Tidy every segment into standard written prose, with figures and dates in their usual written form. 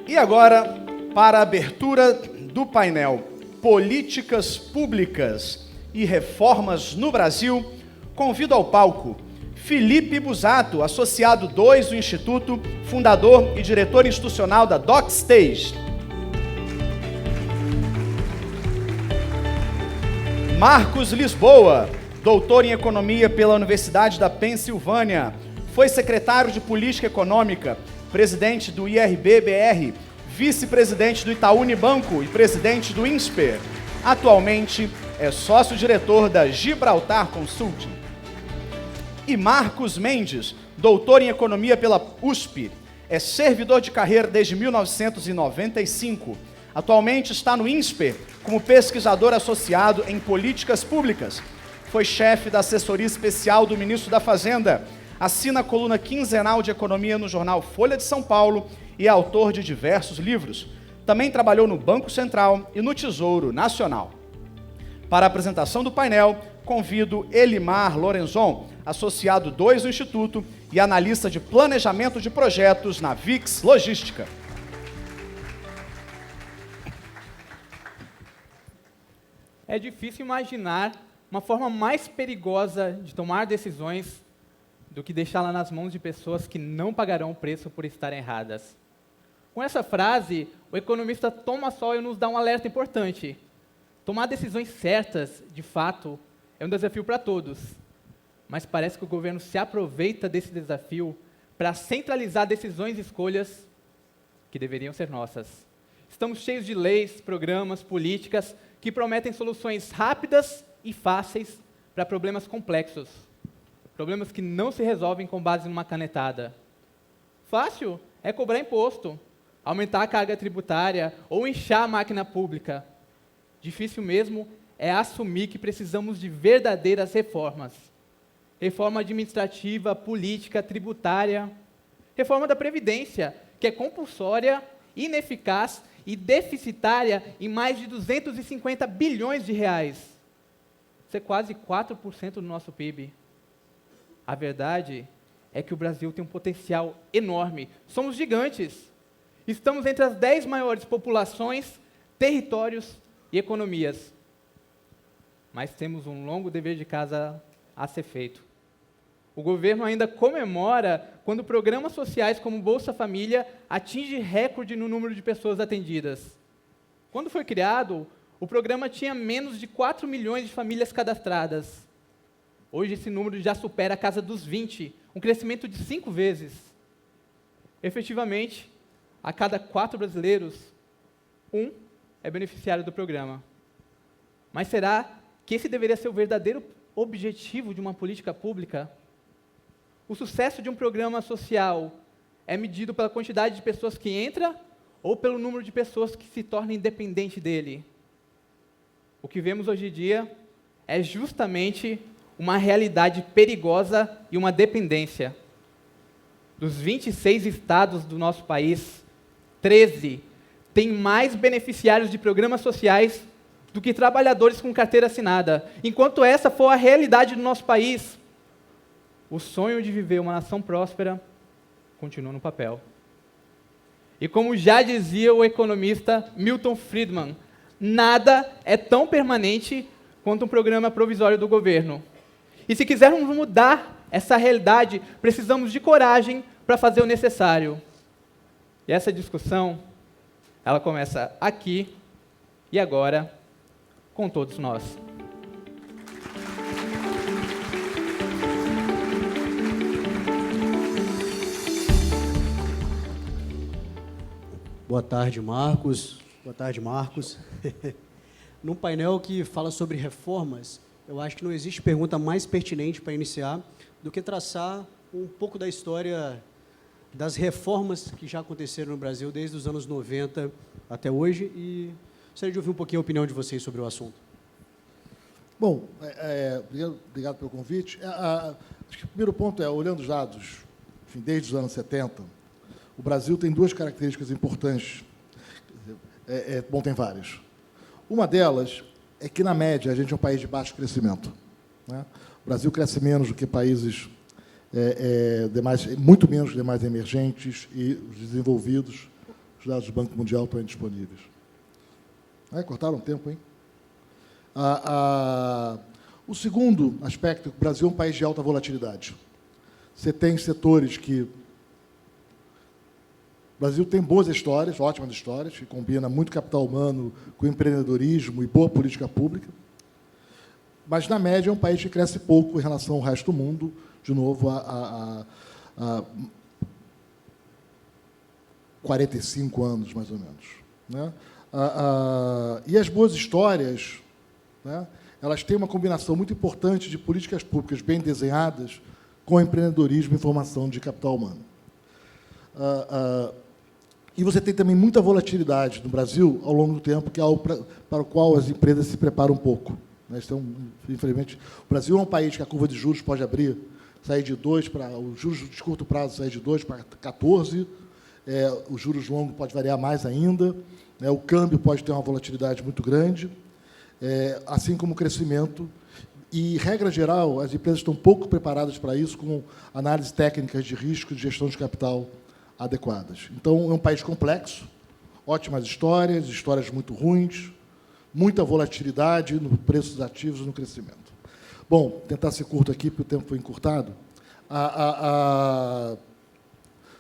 E agora, para a abertura do painel Políticas Públicas e Reformas no Brasil, convido ao palco Felipe Busato, associado 2 do Instituto, fundador e diretor institucional da DocStage. Marcos Lisboa, doutor em Economia pela Universidade da Pensilvânia, foi secretário de Política Econômica, presidente do IRB-BR, vice-presidente do Itaú Unibanco e presidente do INSPER. Atualmente é sócio-diretor da Gibraltar Consulting. E Marcos Mendes, doutor em Economia pela USP, é servidor de carreira desde 1995. Atualmente está no INSPER como pesquisador associado em políticas públicas. Foi chefe da assessoria especial do ministro da Fazenda, assina a coluna quinzenal de economia no jornal Folha de São Paulo e é autor de diversos livros. Também trabalhou no Banco Central e no Tesouro Nacional. Para a apresentação do painel, convido Elimar Lorenzon, associado 2 do Instituto e analista de planejamento de projetos na VIX Logística. É difícil imaginar uma forma mais perigosa de tomar decisões do que deixá-la nas mãos de pessoas que não pagarão o preço por estarem erradas. Com essa frase, o economista Thomas Sowell nos dá um alerta importante. Tomar decisões certas, de fato, é um desafio para todos. Mas parece que o governo se aproveita desse desafio para centralizar decisões e escolhas que deveriam ser nossas. Estamos cheios de leis, programas, políticas que prometem soluções rápidas e fáceis para problemas complexos. Problemas que não se resolvem com base numa canetada. Fácil é cobrar imposto, aumentar a carga tributária ou inchar a máquina pública. Difícil mesmo é assumir que precisamos de verdadeiras reformas. Reforma administrativa, política, tributária. Reforma da Previdência, que é compulsória, ineficaz e deficitária em mais de 250 bilhões de reais. Isso é quase 4% do nosso PIB. A verdade é que o Brasil tem um potencial enorme. Somos gigantes. Estamos entre as 10 maiores populações, territórios e economias. Mas temos um longo dever de casa a ser feito. O governo ainda comemora quando programas sociais como Bolsa Família atingem recorde no número de pessoas atendidas. Quando foi criado, o programa tinha menos de 4 milhões de famílias cadastradas. Hoje esse número já supera a casa dos 20, um crescimento de 5 vezes. Efetivamente, a cada 4 brasileiros, 1 é beneficiário do programa. Mas será que esse deveria ser o verdadeiro objetivo de uma política pública? O sucesso de um programa social é medido pela quantidade de pessoas que entram ou pelo número de pessoas que se tornam independentes dele? O que vemos hoje em dia é justamente uma realidade perigosa e uma dependência. Dos 26 estados do nosso país, 13 têm mais beneficiários de programas sociais do que trabalhadores com carteira assinada. Enquanto essa for a realidade do nosso país, o sonho de viver uma nação próspera continua no papel. E como já dizia o economista Milton Friedman, nada é tão permanente quanto um programa provisório do governo. E se quisermos mudar essa realidade, precisamos de coragem para fazer o necessário. E essa discussão, ela começa aqui e agora com todos nós. Boa tarde, Marcos. Boa tarde, Marcos. Num painel que fala sobre reformas, eu acho que não existe pergunta mais pertinente para iniciar do que traçar um pouco da história das reformas que já aconteceram no Brasil desde os anos 90 até hoje e gostaria de ouvir um pouquinho a opinião de vocês sobre o assunto. Bom, obrigado pelo convite. Acho que o primeiro ponto é, olhando os dados, enfim, desde os anos 70, o Brasil tem 2 características importantes. Bom, tem várias. Uma delas é que, na média, a gente é um país de baixo crescimento, né? O Brasil cresce menos do que países muito menos que demais emergentes e os desenvolvidos, os dados do Banco Mundial estão aí disponíveis. Cortaram o tempo, hein? O segundo aspecto é que o Brasil é um país de alta volatilidade. Você tem setores que... O Brasil tem boas histórias, ótimas histórias, que combina muito capital humano com empreendedorismo e boa política pública. Mas, na média, é um país que cresce pouco em relação ao resto do mundo, de novo, há 45 anos, mais ou menos. Né? E as boas histórias, né, elas têm uma combinação muito importante de políticas públicas bem desenhadas com empreendedorismo e formação de capital humano. E você tem também muita volatilidade no Brasil ao longo do tempo, que é algo para o qual as empresas se preparam um pouco. Então, infelizmente, o Brasil é um país que a curva de juros pode abrir, sair de 2 para... Os juros de curto prazo sair de 2 para 14, os juros longos pode variar mais ainda, o câmbio pode ter uma volatilidade muito grande, assim como o crescimento. E, regra geral, as empresas estão pouco preparadas para isso, com análises técnicas de risco e de gestão de capital adequadas. Então, é um país complexo, ótimas histórias muito ruins, muita volatilidade no preço dos ativos e no crescimento. Bom, tentar ser curto aqui, porque o tempo foi encurtado.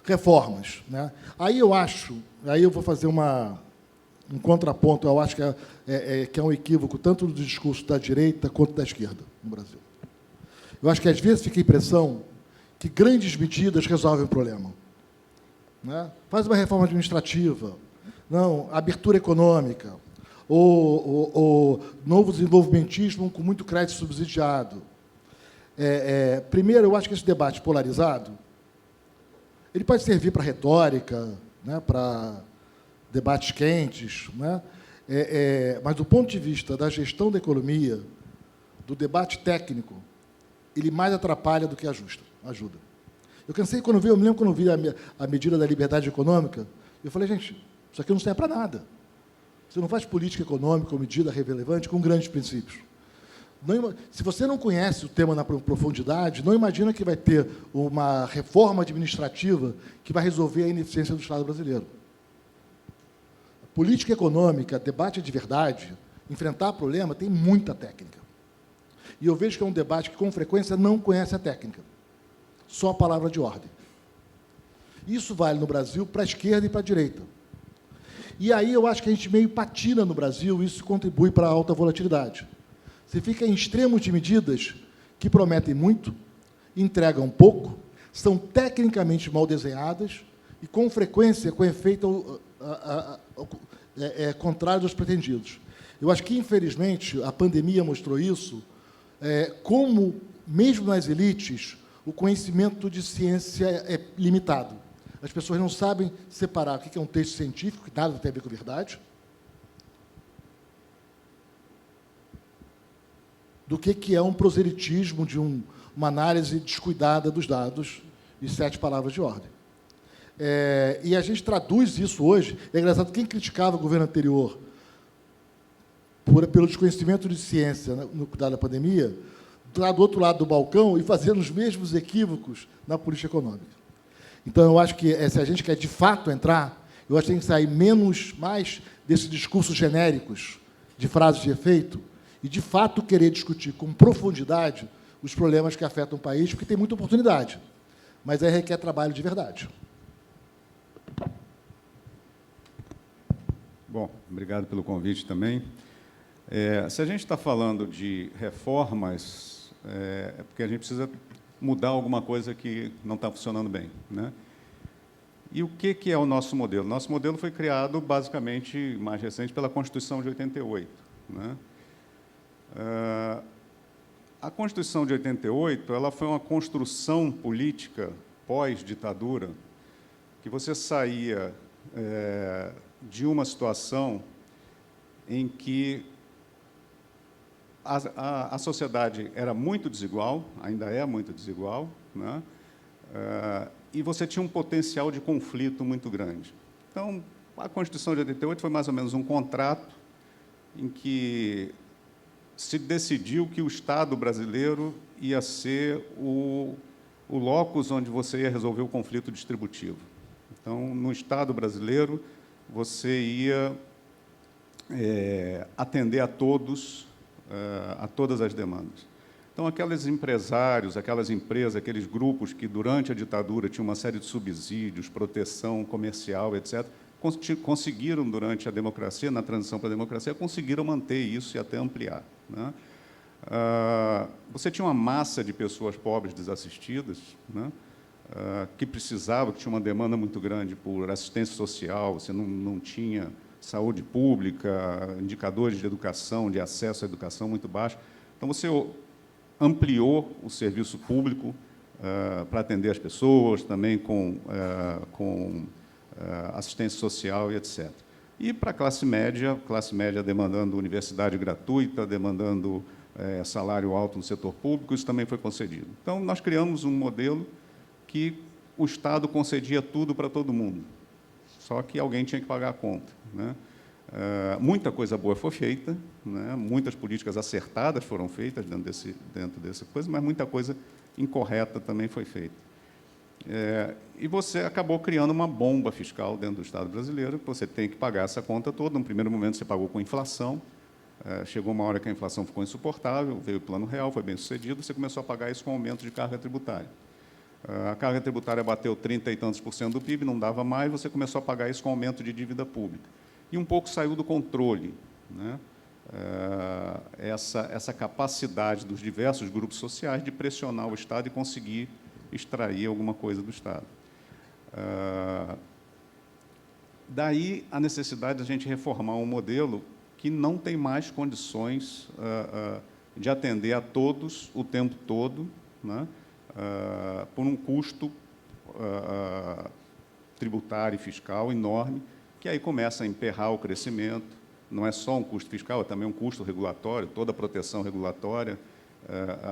Reformas. Né? Aí eu vou fazer um contraponto, eu acho que é um equívoco tanto do discurso da direita quanto da esquerda no Brasil. Eu acho que, às vezes, fica a impressão que grandes medidas resolvem o problema. Né? Faz uma reforma administrativa, não, abertura econômica, ou novo desenvolvimentismo com muito crédito subsidiado. Primeiro, eu acho que esse debate polarizado ele pode servir para retórica, né, para debates quentes, né? Mas, do ponto de vista da gestão da economia, do debate técnico, ele mais atrapalha do que ajuda. Eu me lembro quando eu vi a medida da liberdade econômica, eu falei, gente, isso aqui não serve para nada. Você não faz política econômica ou medida relevante com grandes princípios. Se você não conhece o tema na profundidade, não imagina que vai ter uma reforma administrativa que vai resolver a ineficiência do Estado brasileiro. Política econômica, debate de verdade, enfrentar problema, tem muita técnica. E eu vejo que é um debate que, com frequência, não conhece a técnica. Só a palavra de ordem. Isso vale no Brasil para a esquerda e para a direita. E aí eu acho que a gente meio patina no Brasil, e isso contribui para a alta volatilidade. Você fica em extremos de medidas que prometem muito, entregam pouco, são tecnicamente mal desenhadas e, com frequência, com efeito contrário aos pretendidos. Eu acho que, infelizmente, a pandemia mostrou isso, como, mesmo nas elites, o conhecimento de ciência é limitado. As pessoas não sabem separar o que é um texto científico, que nada tem a ver com a verdade, do que é um proselitismo de uma análise descuidada dos dados e 7 palavras de ordem. E a gente traduz isso hoje. É engraçado, quem criticava o governo anterior pelo desconhecimento de ciência no cuidado da pandemia, lá do outro lado do balcão e fazendo os mesmos equívocos na política econômica. Então, eu acho que, se a gente quer, de fato, entrar, eu acho que tem que sair mais desses discursos genéricos, de frases de efeito, e, de fato, querer discutir com profundidade os problemas que afetam o país, porque tem muita oportunidade, mas aí requer trabalho de verdade. Bom, obrigado pelo convite também. Se a gente está falando de reformas, é porque a gente precisa mudar alguma coisa que não está funcionando bem, né? E o que é o nosso modelo? Nosso modelo foi criado, basicamente, mais recente, pela Constituição de 88. Né? A Constituição de 88 ela foi uma construção política pós-ditadura, que você saía de uma situação em que a sociedade era muito desigual, ainda é muito desigual, né? E você tinha um potencial de conflito muito grande. Então, a Constituição de 88 foi mais ou menos um contrato em que se decidiu que o Estado brasileiro ia ser o locus onde você ia resolver o conflito distributivo. Então, no Estado brasileiro, você ia atender a todos, a todas as demandas. Então, aqueles empresários, aquelas empresas, aqueles grupos que, durante a ditadura, tinham uma série de subsídios, proteção comercial, etc., conseguiram, durante a democracia, na transição para a democracia, conseguiram manter isso e até ampliar, né? Você tinha uma massa de pessoas pobres desassistidas, né, que precisavam, que tinha uma demanda muito grande por assistência social, você não tinha saúde pública, indicadores de educação, de acesso à educação muito baixos. Então, você ampliou o serviço público para atender as pessoas, também com assistência social e etc. E para a classe média demandando universidade gratuita, demandando salário alto no setor público, isso também foi concedido. Então, nós criamos um modelo que o Estado concedia tudo para todo mundo, só que alguém tinha que pagar a conta, né? Muita coisa boa foi feita, né? Muitas políticas acertadas foram feitas dentro dessa coisa, mas muita coisa incorreta também foi feita. E você acabou criando uma bomba fiscal dentro do Estado brasileiro, que você tem que pagar essa conta toda. No primeiro momento, você pagou com inflação, chegou uma hora que a inflação ficou insuportável, veio o Plano Real, foi bem sucedido, você começou a pagar isso com aumento de carga tributária. A carga tributária bateu 30 e tantos % do PIB, não dava mais, você começou a pagar isso com aumento de dívida pública. E um pouco saiu do controle, né, essa capacidade dos diversos grupos sociais de pressionar o Estado e conseguir extrair alguma coisa do Estado. Daí a necessidade de a gente reformar um modelo que não tem mais condições de atender a todos o tempo todo, né, por um custo tributário e fiscal enorme, que aí começa a emperrar o crescimento. Não é só um custo fiscal, é também um custo regulatório. Toda a proteção regulatória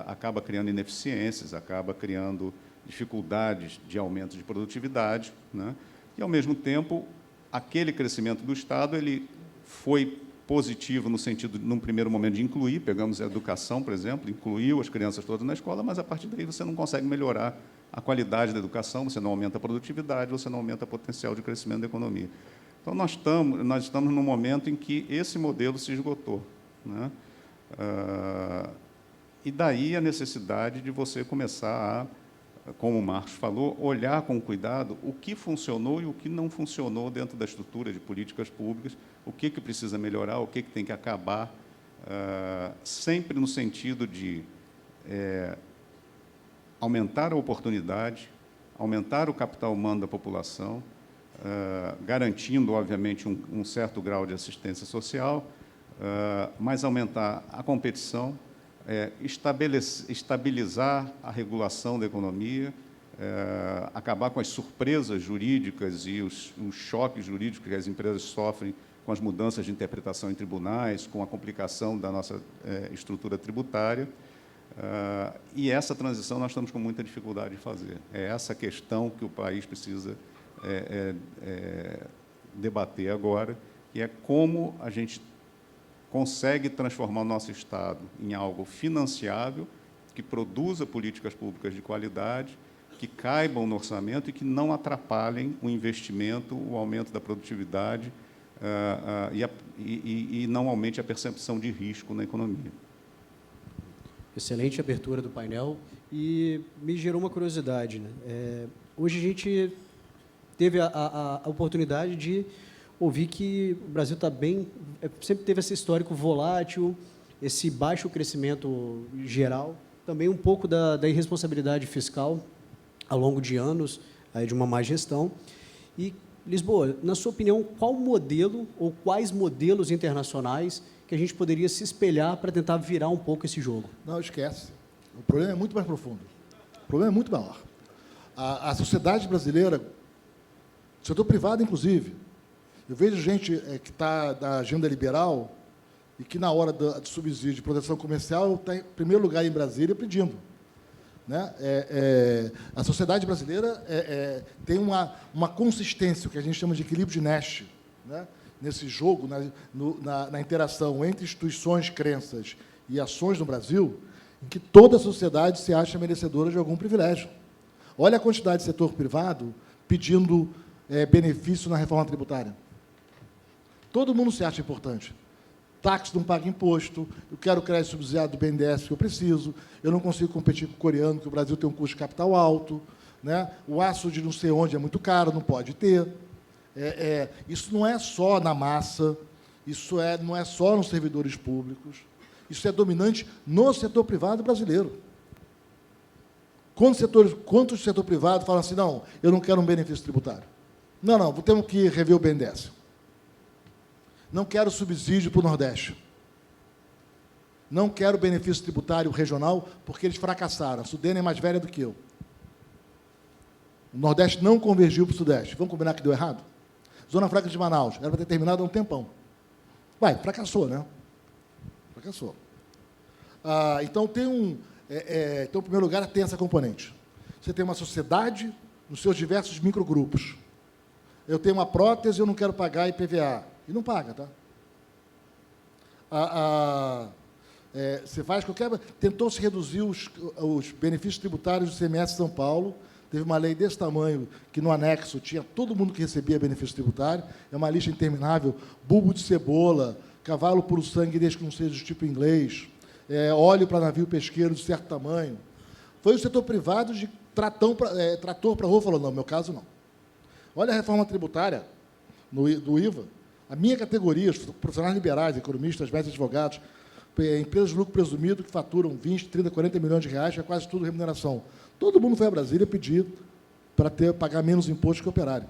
acaba criando ineficiências, acaba criando dificuldades de aumento de produtividade, né? E, ao mesmo tempo, aquele crescimento do Estado ele foi positivo no sentido, num primeiro momento, de incluir, pegamos a educação, por exemplo, incluiu as crianças todas na escola, mas, a partir daí, você não consegue melhorar a qualidade da educação, você não aumenta a produtividade, você não aumenta o potencial de crescimento da economia. Então, nós estamos num momento em que esse modelo se esgotou, né? E daí a necessidade de você começar a, como o Marcos falou, olhar com cuidado o que funcionou e o que não funcionou dentro da estrutura de políticas públicas, o que precisa melhorar, o que tem que acabar, sempre no sentido de aumentar a oportunidade, aumentar o capital humano da população, garantindo, obviamente, um certo grau de assistência social, mas aumentar a competição, estabilizar a regulação da economia, acabar com as surpresas jurídicas e os choques jurídicos que as empresas sofrem com as mudanças de interpretação em tribunais, com a complicação da nossa estrutura tributária. E essa transição nós estamos com muita dificuldade de fazer. É essa questão que o país precisa debater agora, que é como a gente consegue transformar o nosso Estado em algo financiável, que produza políticas públicas de qualidade, que caibam no orçamento e que não atrapalhem o investimento, o aumento da produtividade e não aumente a percepção de risco na economia. Excelente abertura do painel. E me gerou uma curiosidade, né? Hoje a gente teve a oportunidade de ouvir que o Brasil está bem, sempre teve esse histórico volátil, esse baixo crescimento geral, também um pouco da irresponsabilidade fiscal ao longo de anos, de uma má gestão. E, Lisboa, na sua opinião, qual modelo ou quais modelos internacionais que a gente poderia se espelhar para tentar virar um pouco esse jogo? Não, esquece. O problema é muito mais profundo. O problema é muito maior. A sociedade brasileira, setor privado, inclusive, eu vejo gente que está na agenda liberal e que, na hora de subsídio de proteção comercial, está em primeiro lugar em Brasília pedindo, né? A sociedade brasileira tem uma consistência, o que a gente chama de equilíbrio de Nash, né? Nesse jogo, na interação entre instituições, crenças e ações no Brasil, em que toda a sociedade se acha merecedora de algum privilégio. Olha a quantidade de setor privado pedindo benefício na reforma tributária. Todo mundo se acha importante. Táxi não paga imposto, eu quero crédito subsidiado do BNDES que eu preciso, eu não consigo competir com o coreano, que o Brasil tem um custo de capital alto, né? O aço de não sei onde é muito caro, não pode ter. Isso não é só na massa, isso não é só nos servidores públicos, isso é dominante no setor privado brasileiro. Quantos do setor privado falam assim, não, eu não quero um benefício tributário? Não, temos que rever o BNDES. Não quero subsídio para o Nordeste. Não quero benefício tributário regional, porque eles fracassaram. A Sudene é mais velha do que eu. O Nordeste não convergiu para o Sudeste. Vamos combinar que deu errado? Zona Franca de Manaus, era para ter terminado há um tempão. Fracassou, né? Fracassou. Então, em primeiro lugar, tem essa componente. Você tem uma sociedade nos seus diversos microgrupos. Eu tenho uma prótese, eu não quero pagar IPVA. E não paga, tá? Você faz qualquer... Tentou-se reduzir os benefícios tributários do CMS de São Paulo. Teve uma lei desse tamanho, que no anexo tinha todo mundo que recebia benefício tributário. É uma lista interminável. Bulbo de cebola, cavalo puro sangue, desde que não seja do tipo inglês, óleo para navio pesqueiro de certo tamanho. Foi o setor privado de trator para rua, falou, não, no meu caso, não. Olha a reforma tributária do IVA. A minha categoria, os profissionais liberais, economistas, médicos, advogados, empresas de lucro presumido que faturam 20, 30, 40 milhões de reais, é quase tudo remuneração. Todo mundo foi a Brasília pedir para pagar menos imposto que o operário.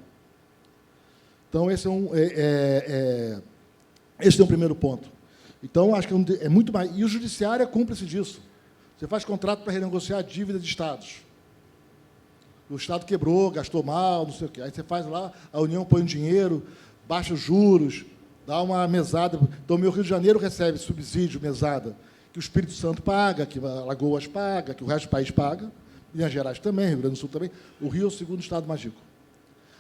Então, esse é um primeiro ponto. Então, acho que é muito mais... E o judiciário é cúmplice disso. Você faz contrato para renegociar a dívida de estados. O estado quebrou, gastou mal, não sei o quê. Aí você faz lá, a União põe o dinheiro, baixa os juros, dá uma mesada. Então, o meu Rio de Janeiro recebe subsídio, mesada, que o Espírito Santo paga, que Alagoas paga, que o resto do país paga, Minas Gerais também, Rio Grande do Sul também. O Rio é o segundo estado mais rico.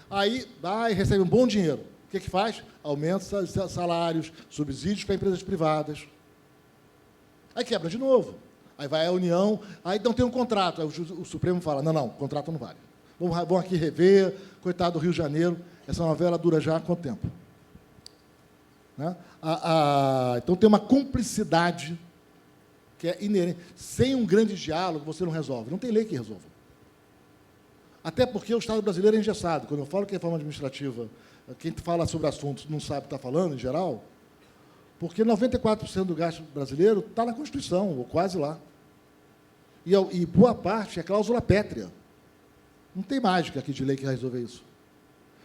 Aí, vai e recebe um bom dinheiro. O que faz? Aumenta salários, subsídios para empresas privadas. Aí quebra de novo. Aí vai a União, aí não tem um contrato. Aí o Supremo fala, não, contrato não vale. Vamos aqui rever, coitado do Rio de Janeiro. Essa novela dura já há quanto tempo? Né? Então, tem uma cumplicidade que é inerente. Sem um grande diálogo, você não resolve. Não tem lei que resolva. Até porque o Estado brasileiro é engessado. Quando eu falo que é reforma administrativa, quem fala sobre assuntos não sabe o que está falando, em geral, porque 94% do gasto brasileiro está na Constituição, ou quase lá. E boa parte é cláusula pétrea. Não tem mágica aqui de lei que vai resolver isso.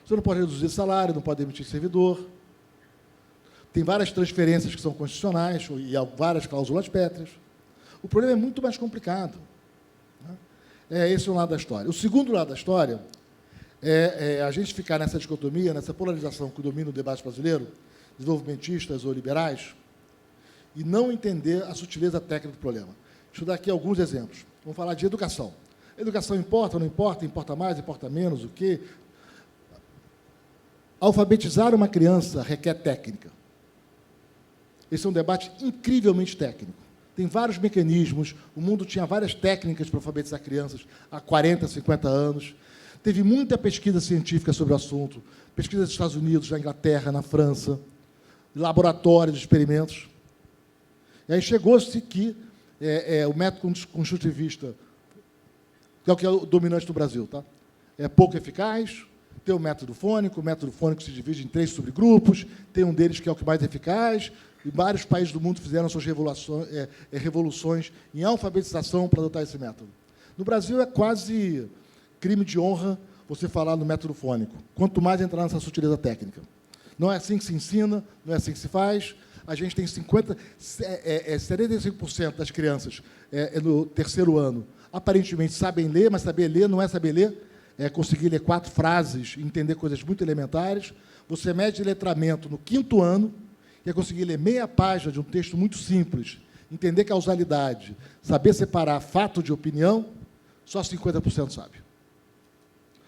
Você não pode reduzir salário, não pode demitir servidor. Tem várias transferências que são constitucionais e há várias cláusulas pétreas. O problema é muito mais complicado. Esse é um lado da história. O segundo lado da história é a gente ficar nessa dicotomia, nessa polarização que domina o debate brasileiro, desenvolvimentistas ou liberais, e não entender a sutileza técnica do problema. Deixa eu dar aqui alguns exemplos. Vamos falar de educação. Educação importa ou não importa? Importa mais, importa menos? O quê? Alfabetizar uma criança requer técnica. Esse é um debate incrivelmente técnico. Tem vários mecanismos. O mundo tinha várias técnicas para alfabetizar crianças há 40, 50 anos. Teve muita pesquisa científica sobre o assunto. Pesquisa dos Estados Unidos, na Inglaterra, na França. Laboratórios de experimentos. E aí chegou-se que o método construtivista, que é o dominante do Brasil, tá? É pouco eficaz. Tem o método fônico se divide em 3 subgrupos, tem um deles que é o que mais eficaz, e vários países do mundo fizeram suas revoluções em alfabetização para adotar esse método. No Brasil, é quase crime de honra você falar no método fônico, quanto mais entrar nessa sutileza técnica. Não é assim que se ensina, não é assim que se faz. A gente tem 75% das crianças no terceiro ano, aparentemente sabem ler, mas saber ler não é saber ler, é conseguir ler 4 frases e entender coisas muito elementares. Você mede letramento no 5º ano, que é conseguir ler meia página de um texto muito simples, entender causalidade, saber separar fato de opinião, só 50% sabe.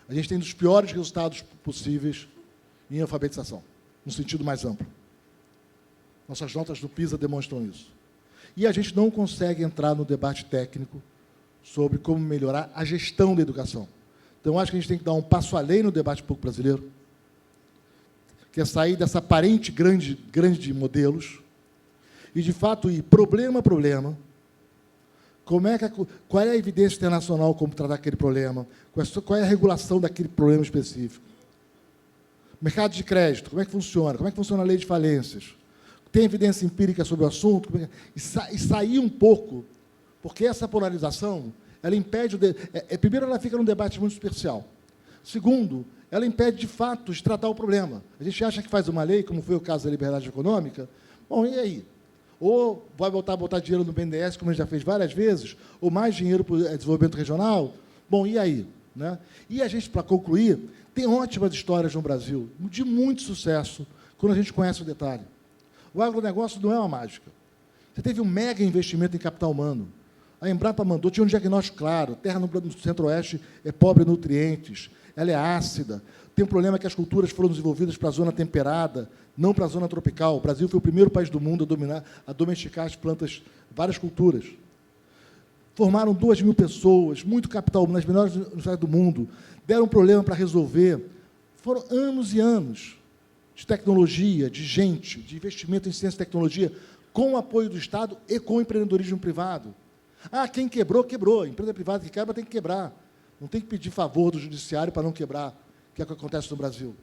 A gente tem um dos piores resultados possíveis em alfabetização, no sentido mais amplo. Nossas notas do PISA demonstram isso. E a gente não consegue entrar no debate técnico sobre como melhorar a gestão da educação. Então, acho que a gente tem que dar um passo além no debate público brasileiro, que é sair dessa aparente grande de modelos e, de fato, ir problema a problema. Qual é a evidência internacional como tratar aquele problema? Qual é a regulação daquele problema específico? Mercado de crédito, como é que funciona? Como é que funciona a lei de falências? Tem evidência empírica sobre o assunto? E sair um pouco, porque essa polarização, ela impede... Primeiro, ela fica num debate muito superficial. Segundo, ela impede, de fato, de tratar o problema. A gente acha que faz uma lei, como foi o caso da liberdade econômica, bom, e aí? Ou vai botar dinheiro no BNDES, como a gente já fez várias vezes, ou mais dinheiro para o desenvolvimento regional, bom, e aí? Né? E a gente, para concluir, tem ótimas histórias no Brasil, de muito sucesso, quando a gente conhece o detalhe. O agronegócio não é uma mágica. Você teve um mega investimento em capital humano. A Embrapa mandou, tinha um diagnóstico claro, terra no centro-oeste é pobre em nutrientes, ela é ácida, tem um problema que as culturas foram desenvolvidas para a zona temperada, não para a zona tropical. O Brasil foi o primeiro país do mundo a domesticar as plantas, várias culturas. Formaram 2.000 pessoas, muito capital, nas melhores universidades do mundo, deram um problema para resolver. Foram anos e anos de tecnologia, de gente, de investimento em ciência e tecnologia, com o apoio do Estado e com o empreendedorismo privado. Ah, quem quebrou, quebrou. A empresa privada que quebra tem que quebrar. Não tem que pedir favor do judiciário para não quebrar, que é o que acontece no Brasil.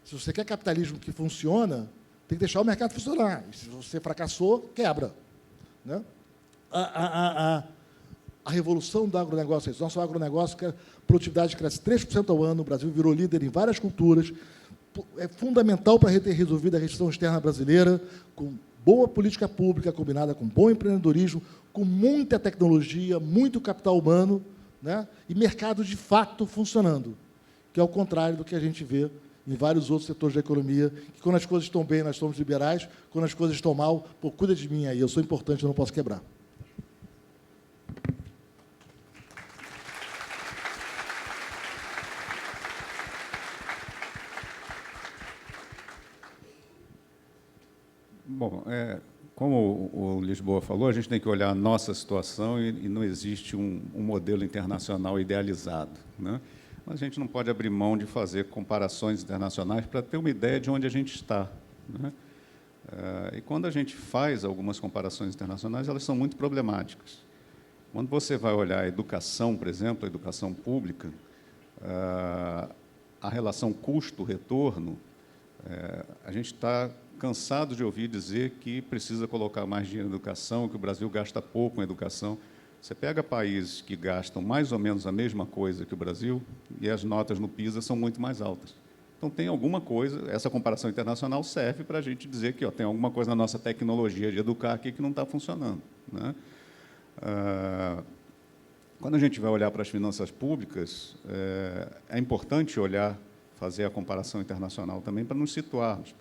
Se você quer capitalismo que funciona, tem que deixar o mercado funcionar. E se você fracassou, quebra. Né? A revolução do agronegócio é isso. Nosso agronegócio, a produtividade cresce 3% ao ano, o Brasil virou líder em várias culturas, é fundamental para ter resolvido a restrição externa brasileira, com boa política pública combinada com bom empreendedorismo, com muita tecnologia, muito capital humano, né? E mercado de fato funcionando, que é o contrário do que a gente vê em vários outros setores da economia, que quando as coisas estão bem, nós somos liberais, quando as coisas estão mal, pô, cuida de mim aí, eu sou importante, eu não posso quebrar. Bom, como o Lisboa falou, a gente tem que olhar a nossa situação e não existe um modelo internacional idealizado, né? Mas a gente não pode abrir mão de fazer comparações internacionais para ter uma ideia de onde a gente está, né? E quando a gente faz algumas comparações internacionais, elas são muito problemáticas. Quando você vai olhar a educação, por exemplo, a educação pública, a relação custo-retorno, a gente está cansado de ouvir dizer que precisa colocar mais dinheiro em educação, que o Brasil gasta pouco em educação. Você pega países que gastam mais ou menos a mesma coisa que o Brasil e as notas no PISA são muito mais altas. Então, tem alguma coisa, essa comparação internacional serve para a gente dizer que tem alguma coisa na nossa tecnologia de educar aqui que não está funcionando, né? Quando a gente vai olhar para as finanças públicas, é importante fazer a comparação internacional também para nos situarmos.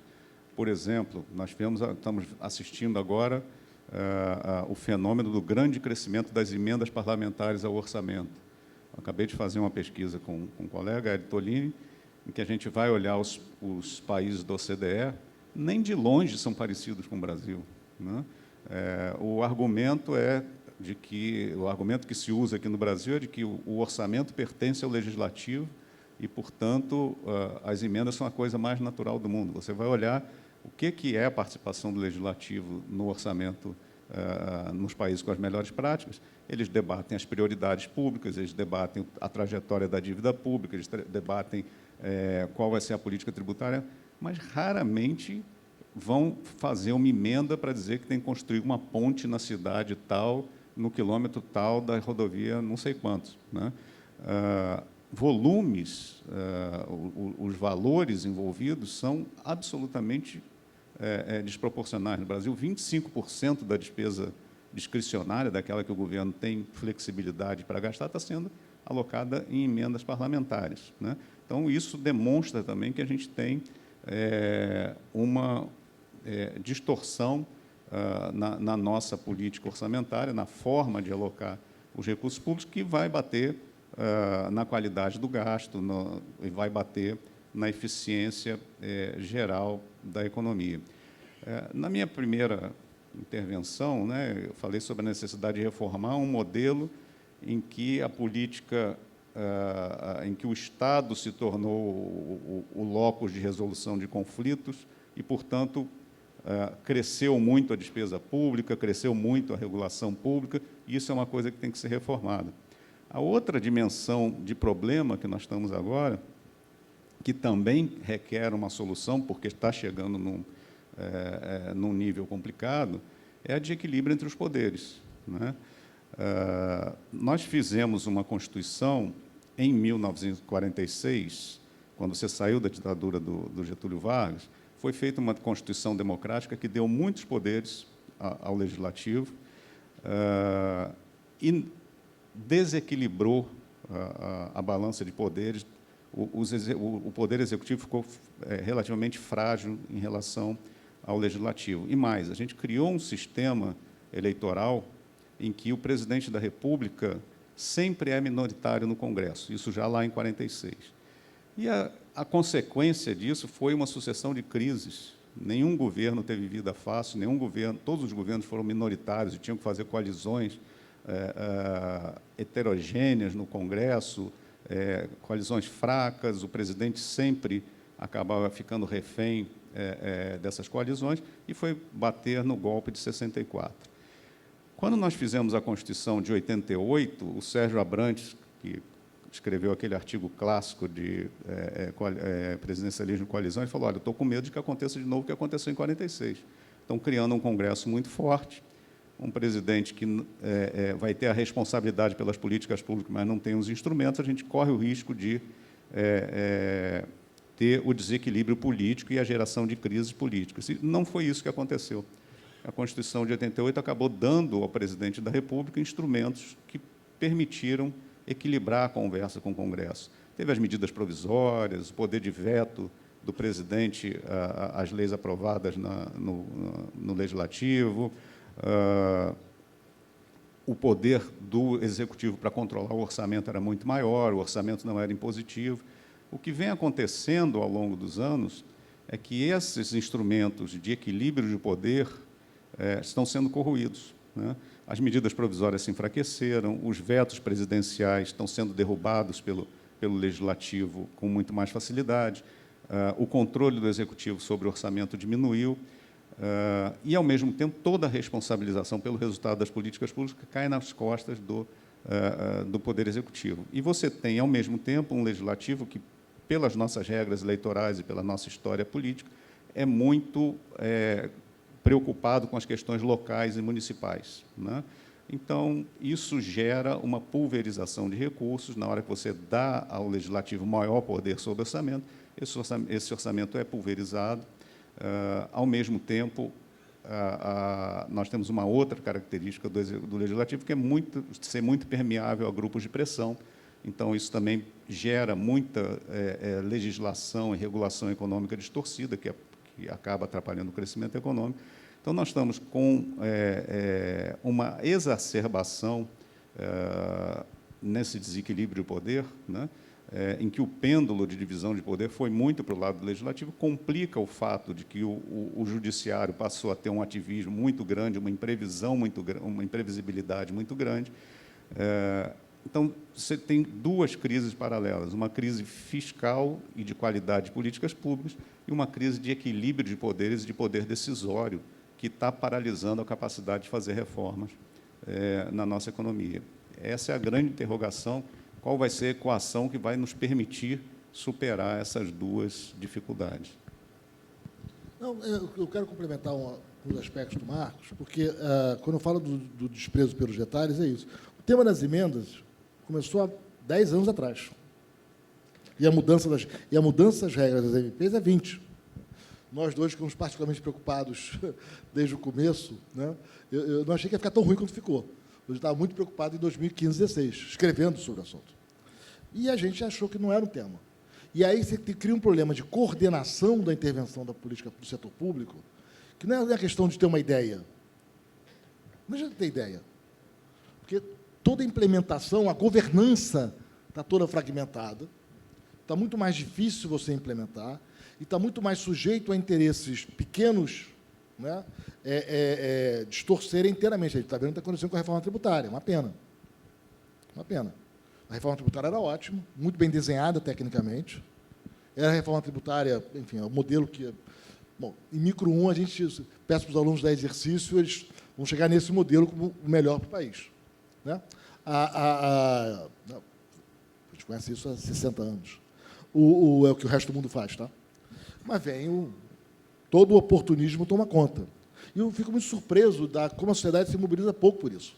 Por exemplo, estamos assistindo agora o fenômeno do grande crescimento das emendas parlamentares ao orçamento. Eu acabei de fazer uma pesquisa com um colega, Ed Tolini, em que a gente vai olhar os países da OCDE, nem de longe são parecidos com o Brasil, né? O argumento que se usa aqui no Brasil é de que o orçamento pertence ao legislativo e, portanto, as emendas são a coisa mais natural do mundo. Você vai olhar o que é a participação do legislativo no orçamento nos países com as melhores práticas. Eles debatem as prioridades públicas, eles debatem a trajetória da dívida pública, eles debatem qual vai ser a política tributária, mas raramente vão fazer uma emenda para dizer que tem que construir uma ponte na cidade tal, no quilômetro tal da rodovia não sei quantos, né? Volumes, os valores envolvidos são absolutamente desproporcionais. No Brasil, 25% da despesa discricionária, daquela que o governo tem flexibilidade para gastar, está sendo alocada em emendas parlamentares, né? Então, isso demonstra também que a gente tem uma distorção na nossa política orçamentária, na forma de alocar os recursos públicos, que vai bater na qualidade do gasto e vai bater na eficiência geral da economia. Na minha primeira intervenção, né, eu falei sobre a necessidade de reformar um modelo em que a política em que o Estado se tornou o locus de resolução de conflitos e, portanto, cresceu muito a despesa pública, cresceu muito a regulação pública, e isso é uma coisa que tem que ser reformada. A outra dimensão de problema que nós estamos agora, que também requer uma solução, porque está chegando num nível complicado, é a de equilíbrio entre os poderes, né? Nós fizemos uma Constituição em 1946, quando você saiu da ditadura do Getúlio Vargas, foi feita uma Constituição democrática que deu muitos poderes ao Legislativo e desequilibrou a balança de poderes. O Poder Executivo ficou relativamente frágil em relação ao Legislativo. E mais, a gente criou um sistema eleitoral em que o presidente da República sempre é minoritário no Congresso, isso já lá em 46. E a consequência disso foi uma sucessão de crises. Nenhum governo teve vida fácil, todos os governos foram minoritários e tinham que fazer coalizões heterogêneas no Congresso, coalizões fracas, o presidente sempre acabava ficando refém dessas coalizões e foi bater no golpe de 64. Quando nós fizemos a Constituição de 88, o Sérgio Abrantes, que escreveu aquele artigo clássico de presidencialismo e coalizão, ele falou, olha, eu estou com medo de que aconteça de novo o que aconteceu em 46. Estão criando um Congresso muito forte, um presidente que vai ter a responsabilidade pelas políticas públicas, mas não tem os instrumentos, a gente corre o risco de ter o desequilíbrio político e a geração de crises políticas. E não foi isso que aconteceu. A Constituição de 88 acabou dando ao presidente da República instrumentos que permitiram equilibrar a conversa com o Congresso. Teve as medidas provisórias, o poder de veto do presidente às leis aprovadas no Legislativo, o poder do Executivo para controlar o orçamento era muito maior, o orçamento não era impositivo. O que vem acontecendo ao longo dos anos é que esses instrumentos de equilíbrio de poder estão sendo corroídos, né? As medidas provisórias se enfraqueceram, os vetos presidenciais estão sendo derrubados pelo Legislativo com muito mais facilidade, o controle do Executivo sobre o orçamento diminuiu, e, ao mesmo tempo, toda a responsabilização pelo resultado das políticas públicas cai nas costas do Poder Executivo. E você tem, ao mesmo tempo, um Legislativo que, pelas nossas regras eleitorais e pela nossa história política, é muito preocupado com as questões locais e municipais, né? Então, isso gera uma pulverização de recursos. Na hora que você dá ao Legislativo maior poder sobre o orçamento, esse orçamento é pulverizado. Ao mesmo tempo, nós temos uma outra característica do Legislativo, que é ser muito permeável a grupos de pressão. Então, isso também gera muita legislação e regulação econômica distorcida, que acaba atrapalhando o crescimento econômico. Então, nós estamos com uma exacerbação nesse desequilíbrio de poder, né? Em que o pêndulo de divisão de poder foi muito para o lado do Legislativo, complica o fato de que o Judiciário passou a ter um ativismo muito grande, uma imprevisibilidade muito grande. Então, você tem duas crises paralelas, uma crise fiscal e de qualidade de políticas públicas e uma crise de equilíbrio de poderes e de poder decisório, que está paralisando a capacidade de fazer reformas na nossa economia. Essa é a grande interrogação, qual vai ser a equação que vai nos permitir superar essas duas dificuldades. Não, eu quero complementar uns aspectos do Marcos, porque, quando eu falo do desprezo pelos detalhes, é isso. O tema das emendas começou há 10 anos atrás. E a mudança das regras das MPs é 20. Nós dois ficamos particularmente preocupados desde o começo, né? Eu não achei que ia ficar tão ruim quanto ficou. Eu estava muito preocupado em 2015, 2016, escrevendo sobre o assunto. E a gente achou que não era um tema. E aí você cria um problema de coordenação da intervenção da política do setor público, que não é a questão de ter uma ideia. Não adianta ter ideia. Porque toda a implementação, a governança está toda fragmentada, está muito mais difícil você implementar, e está muito mais sujeito a interesses pequenos, né, distorcerem inteiramente. A gente está vendo o que está acontecendo com a reforma tributária, uma pena. Uma pena. A reforma tributária era ótima, muito bem desenhada tecnicamente. Era a reforma tributária, enfim, é o modelo que... Bom, em micro 1, a gente peça para os alunos dar exercício, eles vão chegar nesse modelo como o melhor para o país. Né? A gente conhece isso há 60 anos. É o que o resto do mundo faz, tá? Mas vem todo o oportunismo toma conta. E eu fico muito surpreso como a sociedade se mobiliza pouco por isso.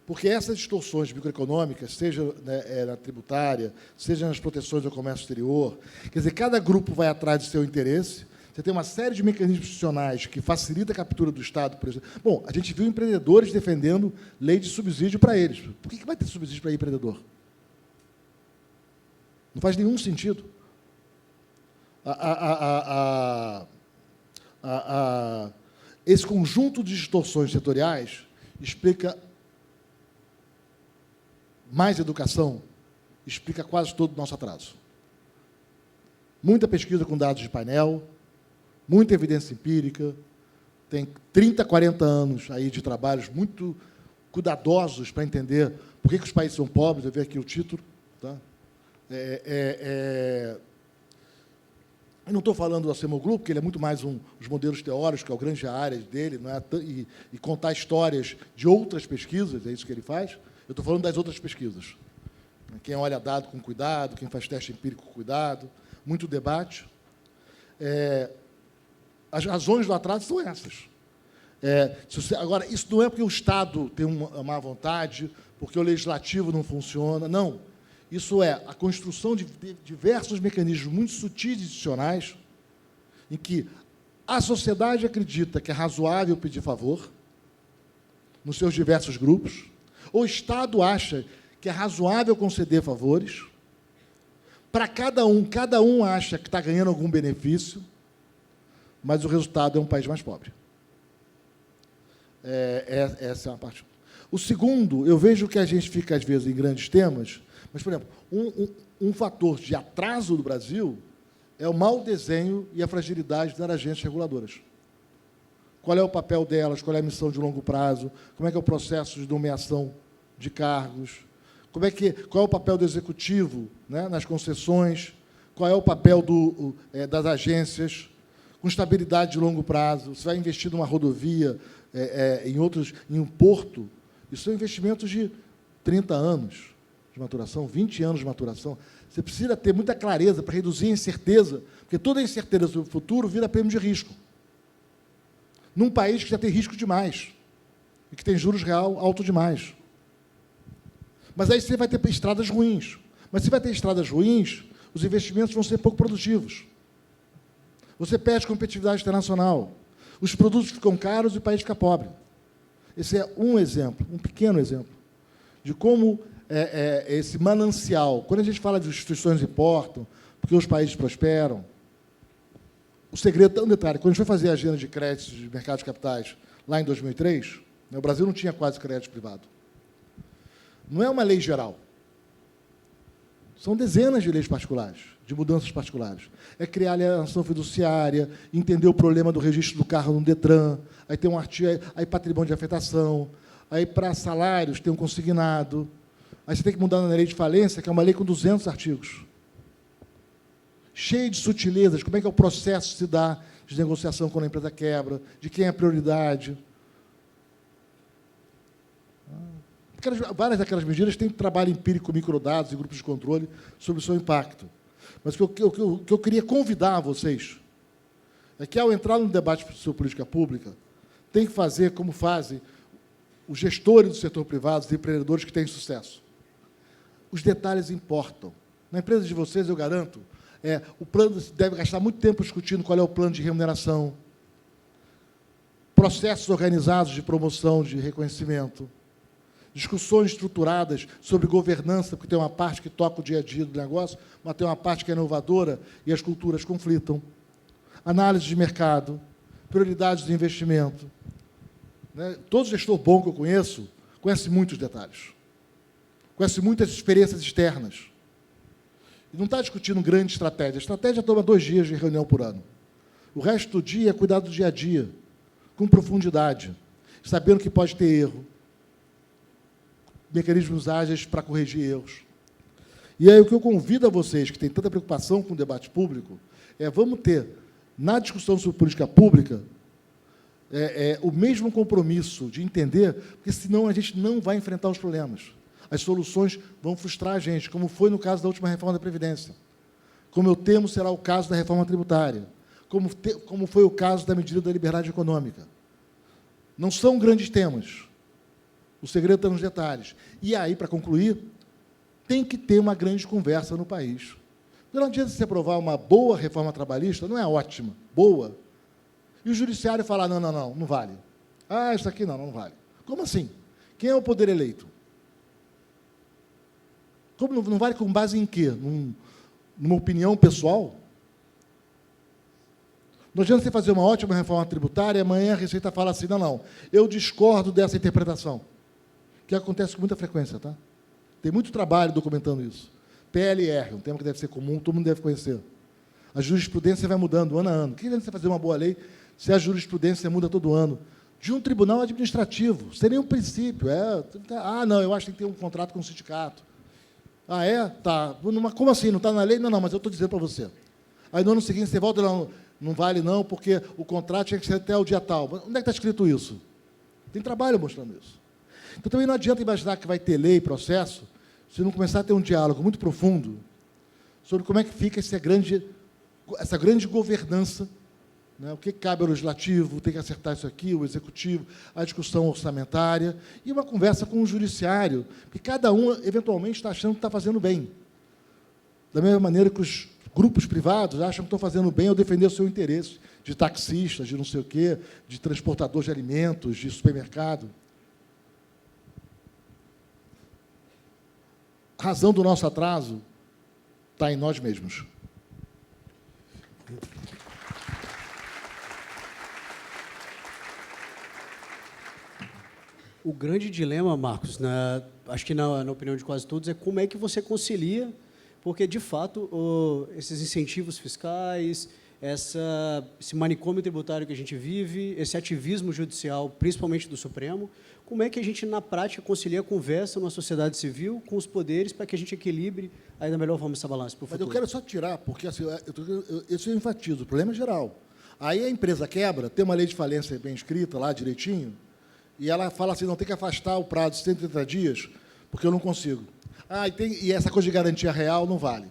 Porque essas distorções microeconômicas, seja, né, na tributária, seja nas proteções ao comércio exterior, quer dizer, cada grupo vai atrás do seu interesse. Você tem uma série de mecanismos institucionais que facilita a captura do Estado, por exemplo. Bom, a gente viu empreendedores defendendo lei de subsídio para eles. Por que vai ter subsídio para empreendedor? Não faz nenhum sentido. Esse conjunto de distorções setoriais explica mais educação, explica quase todo o nosso atraso. Muita pesquisa com dados de painel, muita evidência empírica, tem 30, 40 anos aí de trabalhos muito cuidadosos para entender por que os países são pobres. Eu vi aqui o título. Tá? Eu não estou falando do Acemoglu, porque ele é muito mais os modelos teóricos, que é a grande área dele, não é? E contar histórias de outras pesquisas, é isso que ele faz. Eu estou falando das outras pesquisas. Quem olha dado com cuidado, quem faz teste empírico com cuidado, muito debate. As razões do atraso são essas. Agora, isso não é porque o Estado tem uma má vontade, porque o Legislativo não funciona, não. Isso é a construção de diversos mecanismos muito sutis e institucionais em que a sociedade acredita que é razoável pedir favor nos seus diversos grupos, o Estado acha que é razoável conceder favores, para cada um acha que está ganhando algum benefício, mas o resultado é um país mais pobre. Essa é uma parte. O segundo, eu vejo que a gente fica, às vezes, em grandes temas, mas, por exemplo, um fator de atraso do Brasil é o mau desenho e a fragilidade das agências reguladoras. Qual é o papel delas, qual é a missão de longo prazo, como é que é o processo de nomeação de cargos, qual é o papel do executivo, né, nas concessões, qual é o papel das agências, com estabilidade de longo prazo. Você vai investir numa rodovia, em um porto, isso são investimentos de 30 anos de maturação, 20 anos de maturação. Você precisa ter muita clareza para reduzir a incerteza, porque toda a incerteza sobre o futuro vira prêmio de risco. Num país que já tem risco demais e que tem juros real alto demais. Mas aí você vai ter estradas ruins. Mas se vai ter estradas ruins, os investimentos vão ser pouco produtivos. Você perde competitividade internacional. Os produtos ficam caros e o país fica pobre. Esse é um exemplo, um pequeno exemplo, de como esse manancial, quando a gente fala de instituições importam, porque os países prosperam, o segredo é um detalhe. Quando a gente foi fazer a agenda de créditos de mercado de capitais, lá em 2003, né, o Brasil não tinha quase crédito privado. Não é uma lei geral. São dezenas de leis particulares, de mudanças particulares. É criar alienação fiduciária, entender o problema do registro do carro no Detran, aí tem um artigo, aí patrimônio de afetação, aí para salários tem um consignado, aí você tem que mudar na lei de falência, que é uma lei com 200 artigos. Cheio de sutilezas, como é que é o processo que se dá de negociação quando a empresa quebra, de quem é a prioridade. Várias daquelas medidas têm trabalho empírico, microdados e grupos de controle sobre o seu impacto. Mas o que eu queria convidar vocês é que, ao entrar no debate sobre política pública, tem que fazer como fazem os gestores do setor privado, os empreendedores que têm sucesso. Os detalhes importam. Na empresa de vocês, eu garanto, o plano deve gastar muito tempo discutindo qual é o plano de remuneração, processos organizados de promoção, de reconhecimento, discussões estruturadas sobre governança, porque tem uma parte que toca o dia a dia do negócio, mas tem uma parte que é inovadora e as culturas conflitam. Análise de mercado, prioridades de investimento. Né? Todo gestor bom que eu conheço conhece muitos detalhes. Conhece muitas experiências externas. E não está discutindo grande estratégia. A estratégia toma 2 dias de reunião por ano. O resto do dia é cuidar do dia a dia, com profundidade, sabendo que pode ter erro, mecanismos ágeis para corrigir erros. E aí o que eu convido a vocês, que têm tanta preocupação com o debate público, vamos ter, na discussão sobre política pública, o mesmo compromisso de entender, porque senão a gente não vai enfrentar os problemas. As soluções vão frustrar a gente, como foi no caso da última reforma da Previdência, como eu temo será o caso da reforma tributária, como foi o caso da medida da liberdade econômica. Não são grandes temas. O segredo está nos detalhes. E aí, para concluir, tem que ter uma grande conversa no país. Não adianta você aprovar uma boa reforma trabalhista, não é ótima, boa, e o judiciário falar, não vale. Ah, isso aqui não vale. Como assim? Quem é o poder eleito? Como não vale com base em quê? Numa opinião pessoal? Não adianta você fazer uma ótima reforma tributária e amanhã a Receita fala assim, não, eu discordo dessa interpretação. Que acontece com muita frequência, tá? Tem muito trabalho documentando isso. PLR, um tema que deve ser comum, todo mundo deve conhecer. A jurisprudência vai mudando ano a ano. O que adianta você fazer uma boa lei se a jurisprudência muda todo ano? De um tribunal administrativo, sem nenhum princípio. Não, eu acho que tem que ter um contrato com o sindicato. Ah, é? Tá. Como assim? Não está na lei? Não, mas eu estou dizendo para você. Aí, no ano seguinte, você volta, não vale não, porque o contrato tinha que ser até o dia tal. Onde é que está escrito isso? Tem trabalho mostrando isso. Então, também não adianta imaginar que vai ter lei e processo se não começar a ter um diálogo muito profundo sobre como é que fica essa grande governança, né? O que cabe ao legislativo, tem que acertar isso aqui, o executivo, a discussão orçamentária, e uma conversa com o judiciário, porque cada um, eventualmente, está achando que está fazendo bem. Da mesma maneira que os grupos privados acham que estão fazendo bem ao defender o seu interesse, de taxistas, de não sei o quê, de transportadores de alimentos, de supermercado. A razão do nosso atraso está em nós mesmos. O grande dilema, Marcos, acho que na opinião de quase todos, é como é que você concilia, porque, de fato, esses incentivos fiscais, esse manicômio tributário que a gente vive, esse ativismo judicial, principalmente do Supremo, como é que a gente, na prática, concilia a conversa numa sociedade civil com os poderes para que a gente equilibre aí da melhor forma essa balança para o futuro? Mas eu quero só tirar, porque assim, isso eu enfatizo, o problema é geral. Aí a empresa quebra, tem uma lei de falência bem escrita lá, direitinho, e ela fala assim, não, tem que afastar o prazo de 130 dias, porque eu não consigo. E essa coisa de garantia real não vale,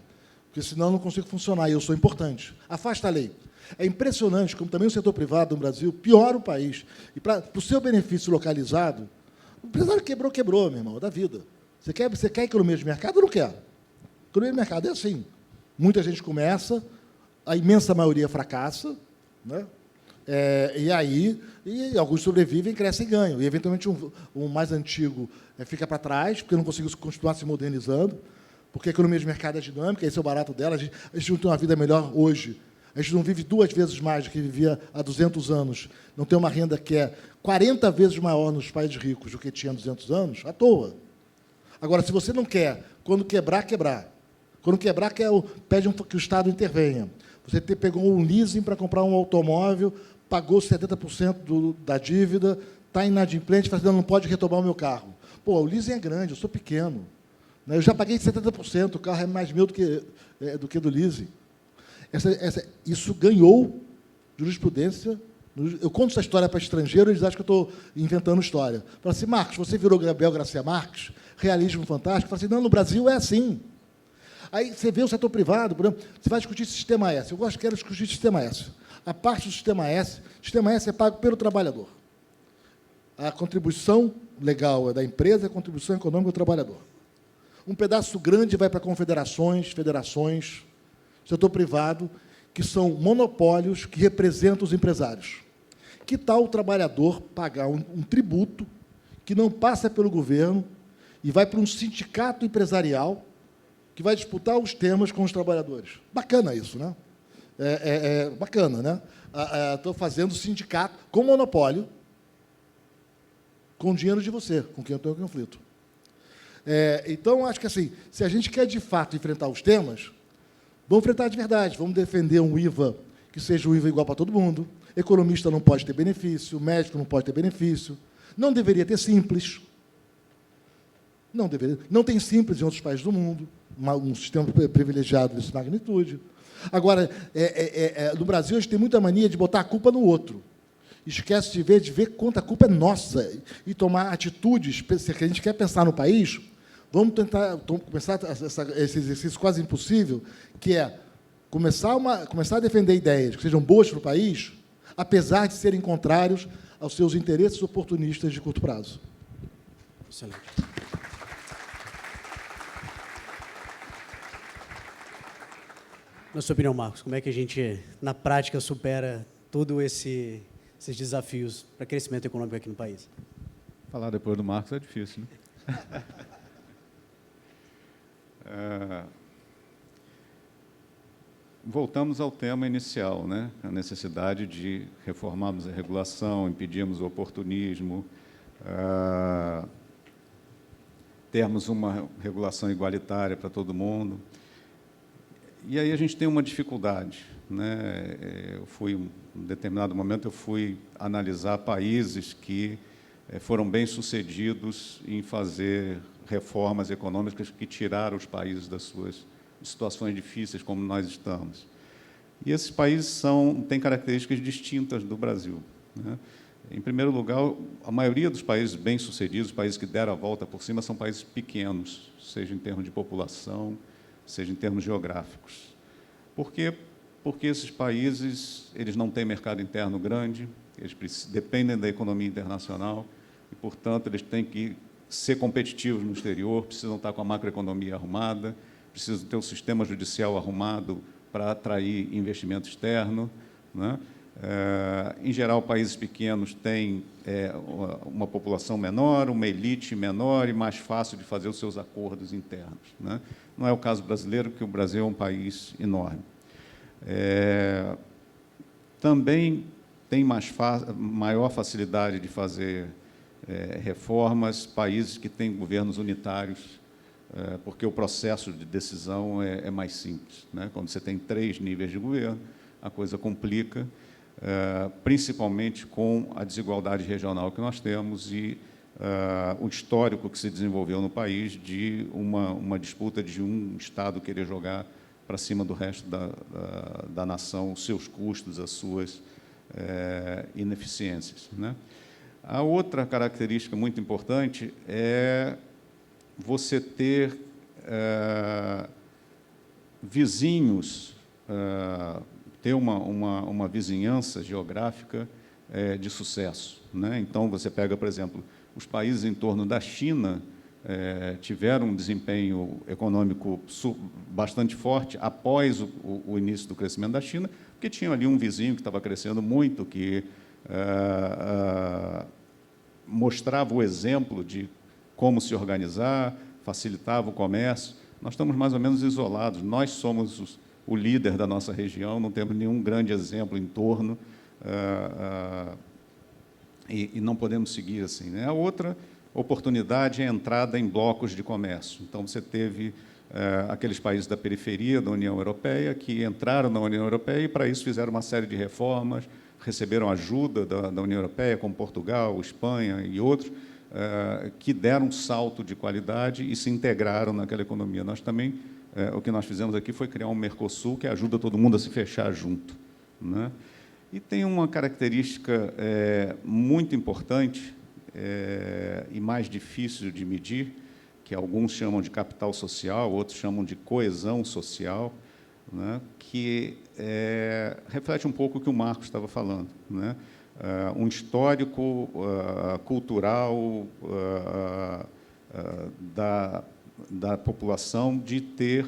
porque senão eu não consigo funcionar, e eu sou importante. Afasta a lei. É impressionante como também o setor privado no Brasil piora o país. E para o seu benefício localizado, o empresário quebrou, meu irmão, da vida. Você quer economia de mercado ou não quer? Economia de mercado é assim. Muita gente começa, a imensa maioria fracassa, né? E alguns sobrevivem, crescem e ganham. E, eventualmente, um mais antigo fica para trás, porque não conseguiu continuar se modernizando, porque a economia de mercado é dinâmica, esse é o barato dela. A gente não tem uma vida melhor hoje. A gente não vive 2 vezes mais do que vivia há 200 anos. Não tem uma renda que é 40 vezes maior nos países ricos do que tinha há 200 anos, à toa. Agora, se você não quer, quando quebrar. Quando quebrar, pede que o Estado intervenha. Você pegou um leasing para comprar um automóvel, pagou 70% da dívida, está inadimplente, fazendo, não pode retomar o meu carro. Pô, o leasing é grande, eu sou pequeno. Né? Eu já paguei 70%, o carro é mais meu do que do leasing. Isso ganhou jurisprudência. Eu conto essa história para estrangeiros, eles acham que eu estou inventando história. Fala assim, Marcos, você virou Gabriel Garcia Marques, realismo fantástico. Fala assim, não, no Brasil é assim. Aí você vê o setor privado, por exemplo, você vai discutir Sistema S. Quero discutir Sistema S. A parte do Sistema S é pago pelo trabalhador. A contribuição legal é da empresa, a contribuição econômica é do trabalhador. Um pedaço grande vai para confederações, federações, setor privado, que são monopólios que representam os empresários. Que tal o trabalhador pagar um tributo que não passa pelo governo e vai para um sindicato empresarial que vai disputar os temas com os trabalhadores? Bacana isso, né? Bacana, né? Estou fazendo sindicato com monopólio, com dinheiro de você, com quem eu estou em conflito. Então, acho que assim, se a gente quer, de fato, enfrentar os temas, vamos enfrentar de verdade, vamos defender um IVA que seja um IVA igual para todo mundo, economista não pode ter benefício, médico não pode ter benefício, não deveria ter simples. Não deveria. Não tem Simples em outros países do mundo, um sistema privilegiado dessa magnitude. Agora, no Brasil, a gente tem muita mania de botar a culpa no outro. Esquece de ver quanto a culpa é nossa e tomar atitudes. Se a gente quer pensar no país, vamos tentar começar esse exercício quase impossível, que é começar a defender ideias que sejam boas para o país, apesar de serem contrários aos seus interesses oportunistas de curto prazo. Excelente. Na sua opinião, Marcos, como é que a gente, na prática, supera todos esses desafios para crescimento econômico aqui no país? Falar depois do Marcos é difícil, né? Voltamos ao tema inicial, né? A necessidade de reformarmos a regulação, impedirmos o oportunismo, termos uma regulação igualitária para todo mundo. E aí a gente tem uma dificuldade, né? Em determinado momento, eu fui analisar países que foram bem-sucedidos em fazer reformas econômicas que tiraram os países das suas situações difíceis, como nós estamos. E esses países têm características distintas do Brasil, né? Em primeiro lugar, a maioria dos países bem-sucedidos, países que deram a volta por cima, são países pequenos, seja em termos de população, seja em termos geográficos. Por quê? Porque esses países eles não têm mercado interno grande, eles dependem da economia internacional e, portanto, eles têm que ser competitivos no exterior, precisam estar com a macroeconomia arrumada, precisam ter um sistema judicial arrumado para atrair investimento externo, né? Em geral, países pequenos têm uma população menor, uma elite menor e mais fácil de fazer os seus acordos internos, né? Não é o caso brasileiro, porque o Brasil é um país enorme. Também tem maior facilidade de fazer reformas países que têm governos unitários, porque o processo de decisão é mais simples, né? Quando você tem 3 níveis de governo, a coisa complica, principalmente com a desigualdade regional que nós temos e o histórico que se desenvolveu no país de uma disputa de um Estado querer jogar para cima do resto da nação os seus custos, as suas ineficiências, né? A outra característica muito importante é você ter vizinhos, ter uma vizinhança geográfica de sucesso, né? Então, você pega, por exemplo, os países em torno da China tiveram um desempenho econômico bastante forte após o início do crescimento da China, porque tinha ali um vizinho que estava crescendo muito, que mostrava o exemplo de como se organizar, facilitava o comércio. Nós estamos mais ou menos isolados, nós somos o líder da nossa região, não temos nenhum grande exemplo em torno, e não podemos seguir assim, né? A outra oportunidade é a entrada em blocos de comércio. Então, você teve aqueles países da periferia da União Europeia que entraram na União Europeia e, para isso, fizeram uma série de reformas, receberam ajuda da União Europeia, como Portugal, Espanha e outros, que deram um salto de qualidade e se integraram naquela economia. Nós também, o que nós fizemos aqui foi criar um Mercosul que ajuda todo mundo a se fechar junto, né? E tem uma característica muito importante e mais difícil de medir, que alguns chamam de capital social, outros chamam de coesão social, né? Que reflete um pouco o que o Marcos estava falando, né? Um histórico cultural da população de ter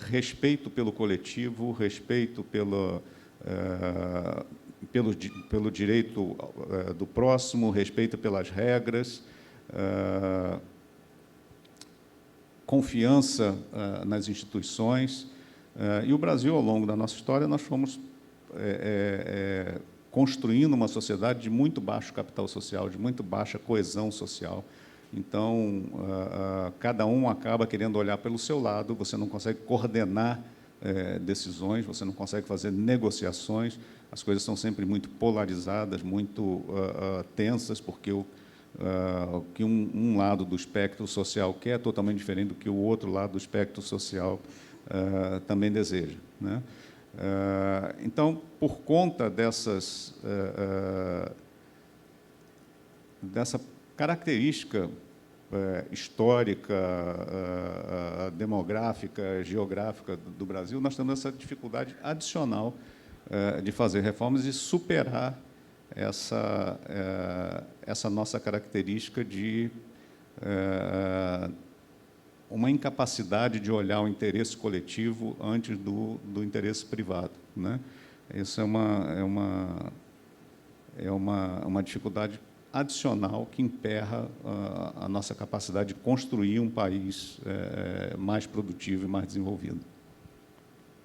respeito pelo coletivo, respeito pelo direito do próximo, respeito pelas regras, confiança nas instituições. E o Brasil, ao longo da nossa história, nós fomos construindo uma sociedade de muito baixo capital social, de muito baixa coesão social. Então, cada um acaba querendo olhar pelo seu lado, você não consegue coordenar decisões, você não consegue fazer negociações, as coisas são sempre muito polarizadas, muito tensas, porque que um lado do espectro social quer é totalmente diferente do que o outro lado do espectro social também deseja, né? Então, por conta dessa característica histórica, demográfica, geográfica do Brasil, nós temos essa dificuldade adicional de fazer reformas e superar essa nossa característica de uma incapacidade de olhar o interesse coletivo antes do interesse privado, né? Isso é uma dificuldade adicional que emperra a nossa capacidade de construir um país mais produtivo e mais desenvolvido.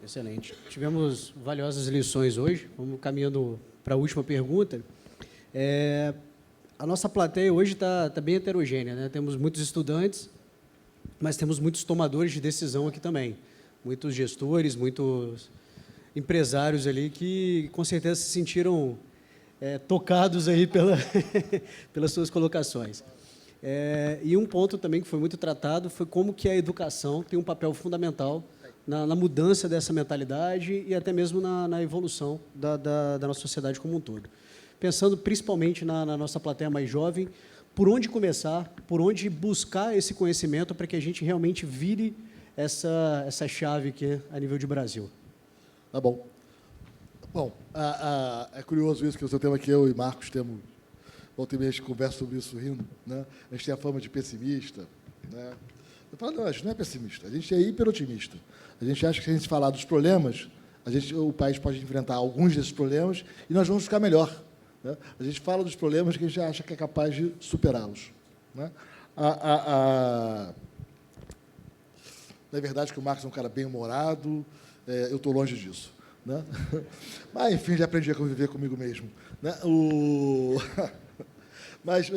Excelente. Tivemos valiosas lições hoje. Vamos caminhando para a última pergunta. A nossa plateia hoje está bem heterogênea, né? Temos muitos estudantes, mas temos muitos tomadores de decisão aqui também. Muitos gestores, muitos empresários ali que, com certeza, se sentiram tocados aí pelas suas colocações. E um ponto também que foi muito tratado foi como que a educação tem um papel fundamental na mudança dessa mentalidade e até mesmo na evolução da nossa sociedade como um todo. Pensando principalmente na nossa plateia mais jovem, por onde começar, por onde buscar esse conhecimento para que a gente realmente vire essa chave aqui a nível de Brasil. Tá bom. Bom, é curioso isso, que o seu tema que eu e Marcos temos, volta e meia a gente conversa sobre isso rindo, né? A gente tem a fama de pessimista, né? Eu falo, não, a gente não é pessimista, a gente é hiperotimista. A gente acha que, se a gente falar dos problemas, o país pode enfrentar alguns desses problemas e nós vamos ficar melhor, né? A gente fala dos problemas que a gente acha que é capaz de superá-los, né? Na verdade, que o Marcos é um cara bem-humorado, eu estou longe disso, né? Mas, enfim, já aprendi a conviver comigo mesmo, né? Mas,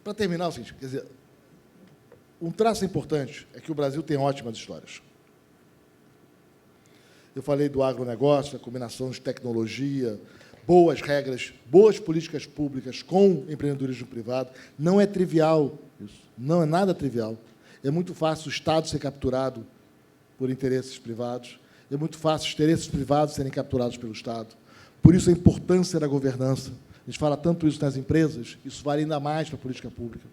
para terminar, é o seguinte, quer dizer, um traço importante é que o Brasil tem ótimas histórias. Eu falei do agronegócio, a combinação de tecnologia, boas regras, boas políticas públicas com empreendedorismo privado. Não é trivial isso, não é nada trivial. É muito fácil o Estado ser capturado por interesses privados, é muito fácil os interesses privados serem capturados pelo Estado. Por isso, a importância da governança. A gente fala tanto isso nas empresas, isso vale ainda mais para a política pública.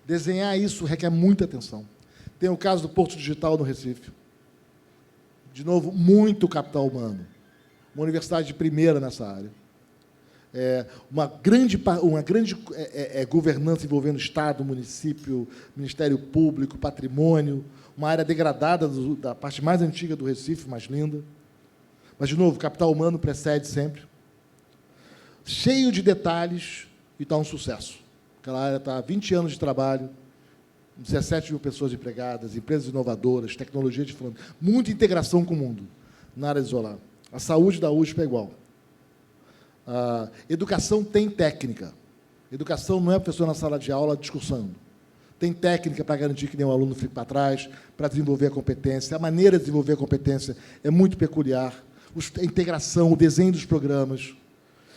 Desenhar isso requer muita atenção. Tem o caso do Porto Digital no Recife. De novo, muito capital humano. Uma universidade de primeira nessa área. Uma grande governança envolvendo Estado, município, Ministério Público, patrimônio, uma área degradada da parte mais antiga do Recife, mais linda. Mas, de novo, capital humano precede sempre. Cheio de detalhes e está um sucesso. Aquela área está há 20 anos de trabalho, 17 mil pessoas empregadas, empresas inovadoras, tecnologia de frente, muita integração com o mundo na área de isolar. A saúde da USP é igual. A educação tem técnica. Educação não é professor na sala de aula discursando. Tem técnica para garantir que nenhum aluno fique para trás, para desenvolver a competência. A maneira de desenvolver a competência é muito peculiar. A integração, o desenho dos programas.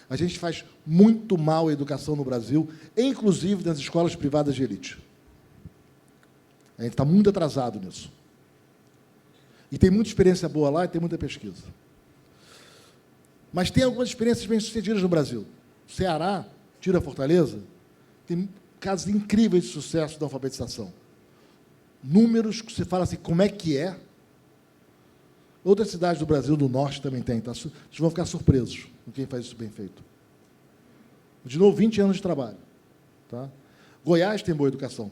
A gente faz muito mal a educação no Brasil, inclusive nas escolas privadas de elite. A gente está muito atrasado nisso. E tem muita experiência boa lá e tem muita pesquisa. Mas tem algumas experiências bem-sucedidas no Brasil. O Ceará, tira Fortaleza, tem casos incríveis de sucesso da alfabetização. Números que você fala assim, como é que é? Outras cidades do Brasil, do Norte, também tem. Tá? Vocês vão ficar surpresos com quem faz isso bem feito. De novo, 20 anos de trabalho. Tá? Goiás tem boa educação,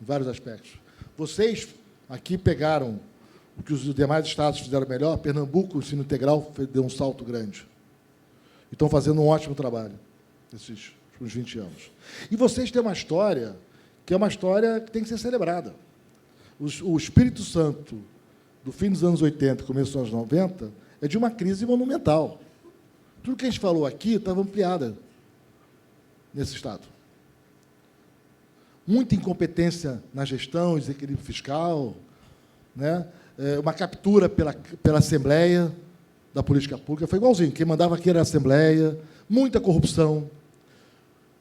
em vários aspectos. Vocês aqui pegaram o que os demais estados fizeram melhor. Pernambuco, o ensino integral, deu um salto grande. E estão fazendo um ótimo trabalho nesses últimos 20 anos. E vocês têm uma história que é uma história que tem que ser celebrada. O Espírito Santo, do fim dos anos 80 começo dos anos 90, é de uma crise monumental. Tudo que a gente falou aqui estava ampliada nesse Estado. Muita incompetência na gestão, desequilíbrio fiscal, né? Uma captura pela Assembleia da política pública. Foi igualzinho. Quem mandava aqui era a Assembleia, muita corrupção.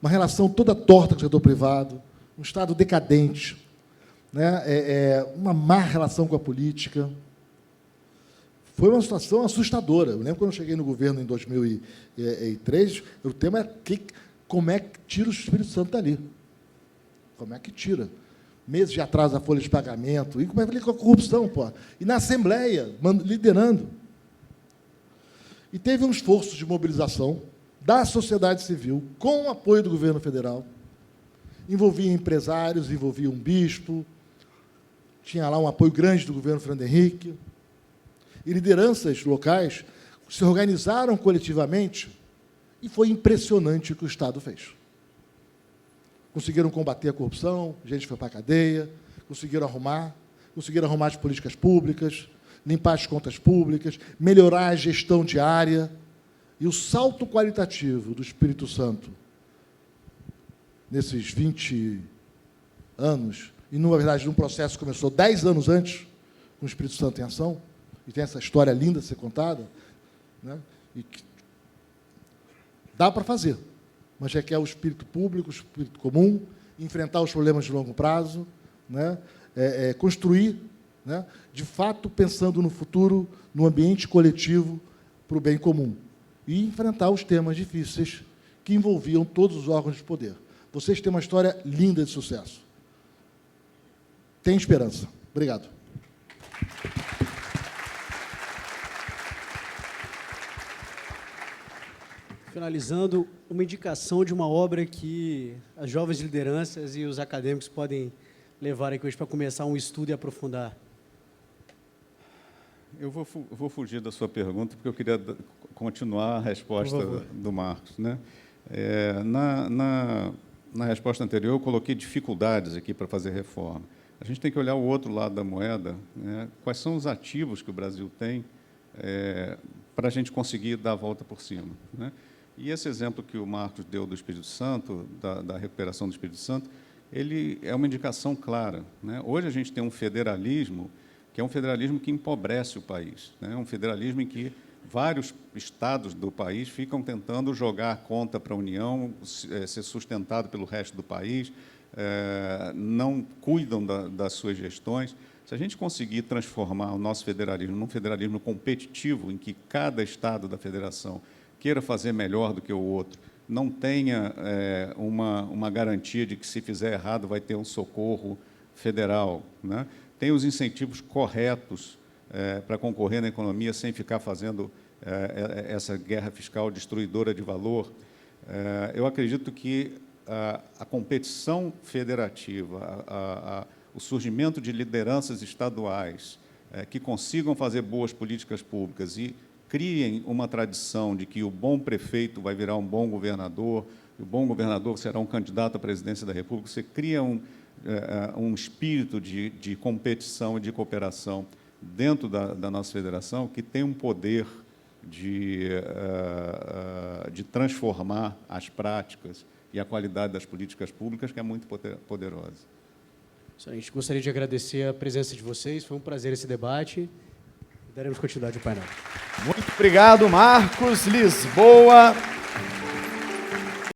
uma relação toda torta com o setor privado, um Estado decadente, né? Uma má relação com a política. Foi uma situação assustadora. Eu lembro quando eu cheguei no governo em 2003, o tema é como é que tira o Espírito Santo dali. Como é que tira? Meses de atraso da folha de pagamento, e como é que lida com a corrupção, pô? E na Assembleia, liderando. E teve um esforço de mobilização da sociedade civil, com o apoio do governo federal, envolvia empresários, envolvia um bispo, tinha lá um apoio grande do governo Fernando Henrique, e lideranças locais se organizaram coletivamente, e foi impressionante o que o Estado fez. Conseguiram combater a corrupção, gente foi para a cadeia, conseguiram arrumar as políticas públicas, limpar as contas públicas, melhorar a gestão diária. E o salto qualitativo do Espírito Santo, nesses 20 anos, e, na verdade, num processo que começou 10 anos antes, com o Espírito Santo em ação, e tem essa história linda a ser contada, né? E que dá para fazer, mas requer o espírito público, o espírito comum, enfrentar os problemas de longo prazo, né? Construir, né? De fato, pensando no futuro, no ambiente coletivo, para o bem comum, e enfrentar os temas difíceis que envolviam todos os órgãos de poder. Vocês têm uma história linda de sucesso. Tem esperança. Obrigado. Finalizando, uma indicação de uma obra que as jovens lideranças e os acadêmicos podem levar aqui hoje para começar um estudo e aprofundar. Eu vou fugir da sua pergunta, porque eu queria continuar a resposta do Marcos, né? Na resposta anterior, eu coloquei dificuldades aqui para fazer reforma. A gente tem que olhar o outro lado da moeda, né? Quais são os ativos que o Brasil tem para a gente conseguir dar a volta por cima, né? E esse exemplo que o Marcos deu do Espírito Santo, da recuperação do Espírito Santo, ele é uma indicação clara, né? Hoje a gente tem um federalismo que é um federalismo que empobrece o país, né? Um federalismo em que vários estados do país ficam tentando jogar a conta para a União, ser sustentado pelo resto do país, não cuidam das suas gestões. Se a gente conseguir transformar o nosso federalismo num federalismo competitivo, em que cada estado da federação queira fazer melhor do que o outro, não tenha uma garantia de que, se fizer errado, vai ter um socorro federal, né? Tem os incentivos corretos para concorrer na economia sem ficar fazendo essa guerra fiscal destruidora de valor. Eu acredito que a competição federativa, o surgimento de lideranças estaduais que consigam fazer boas políticas públicas e criem uma tradição de que o bom prefeito vai virar um bom governador, e o bom governador será um candidato à presidência da República. Você cria um espírito de competição e de cooperação dentro da nossa federação, que tem um poder de transformar as práticas e a qualidade das políticas públicas, que é muito poderosa. A gente gostaria de agradecer a presença de vocês, foi um prazer esse debate. Daremos continuidade ao painel. Muito obrigado, Marcos Lisboa.